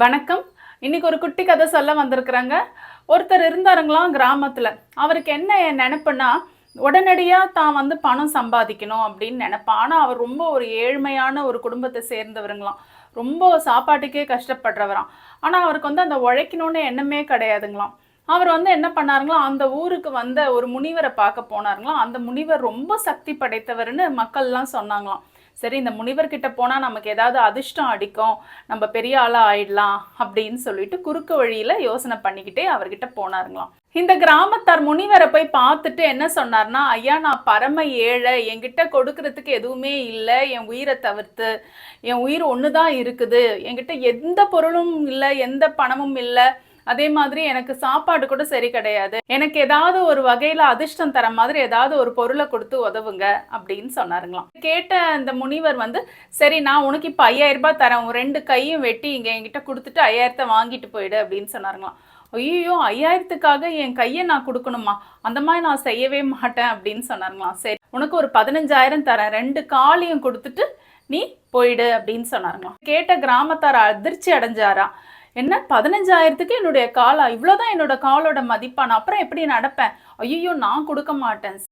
வணக்கம். இன்னைக்கு ஒரு குட்டி கதை சொல்ல வந்திருக்கிறேங்க. ஒருத்தர் இருந்தாருங்களாம் கிராமத்துல. அவருக்கு என்ன நெனப்புன்னா, உடனடியா தான் பணம் சம்பாதிக்கணும் அப்படின்னு நெனப்பான். ஆனா, அவர் ரொம்ப ஒரு ஏழ்மையான ஒரு குடும்பத்த சேர்ந்தவருங்களாம். ரொம்ப சாப்பாட்டுக்கே கஷ்டப்படுறவராம். ஆனா, அவருக்கு அந்த உழைக்கணும்னு எண்ணமே கிடையாதுங்களாம். அவர் என்ன பண்ணாருங்களாம், அந்த ஊருக்கு வந்த ஒரு முனிவர பார்க்க போனாருங்களாம். அந்த முனிவர் ரொம்ப சக்தி படைத்தவர்ன்னு மக்கள்லாம் சொன்னாங்களாம். சரி, இந்த முனிவர்கிட்ட போனா நமக்கு ஏதாவது அதிர்ஷ்டம் அடிக்கும், நம்ம பெரிய ஆளா ஆயிடலாம் அப்படின்னு சொல்லிட்டு குறுக்கு வழியில யோசனை பண்ணிக்கிட்டே அவர்கிட்ட போனாருங்களாம். இந்த கிராமத்தார் முனிவரை போய் பார்த்துட்டு என்ன சொன்னார்னா, ஐயா நான் பரம ஏழை, என்கிட்ட கொடுக்கறதுக்கு எதுவுமே இல்லை, என் உயிரை தவிர்த்து. என் உயிர் ஒண்ணுதான் இருக்குது, என்கிட்ட எந்த பொருளும் இல்லை, எந்த பணமும் இல்லை, அதே மாதிரி எனக்கு சாப்பாடு கூட சரி கிடையாது, எனக்கு ஏதாவது ஒரு வகையில அதிர்ஷ்டம் தர மாதிரி ஏதாவது ஒரு பொருளை கொடுத்து உதவுங்க அப்படின்னு சொன்னாருங்களாம். கேட்ட இந்த முனிவர் சரி நான் உனக்கு இப்ப 5000 ரூபாய் தரேன், உன் 2 கையும் வெட்டி இங்க என்கிட்ட கொடுத்துட்டு 5000 வாங்கிட்டு போயிடு அப்படின்னு சொன்னாருங்களாம். ஐயோ 5000த்துக்காக என் கையை நான் கொடுக்கணுமா, அந்த மாதிரி நான் செய்யவே மாட்டேன் அப்படின்னு சொன்னாருங்களாம். சரி உனக்கு ஒரு 15000 தரேன், 2 காலையும் கொடுத்துட்டு நீ போயிடு அப்படின்னு சொன்னாருங்களாம். கேட்ட கிராமத்தார் அதிர்ச்சி அடைஞ்சாரா. என்ன 15000த்துக்கு என்னுடைய காலா, இவ்வளவுதான் என்னோட காலோட மதிப்பா, நான் அப்புறம் எப்படி நடப்பேன், ஐயோ நான் கொடுக்க மாட்டேன்.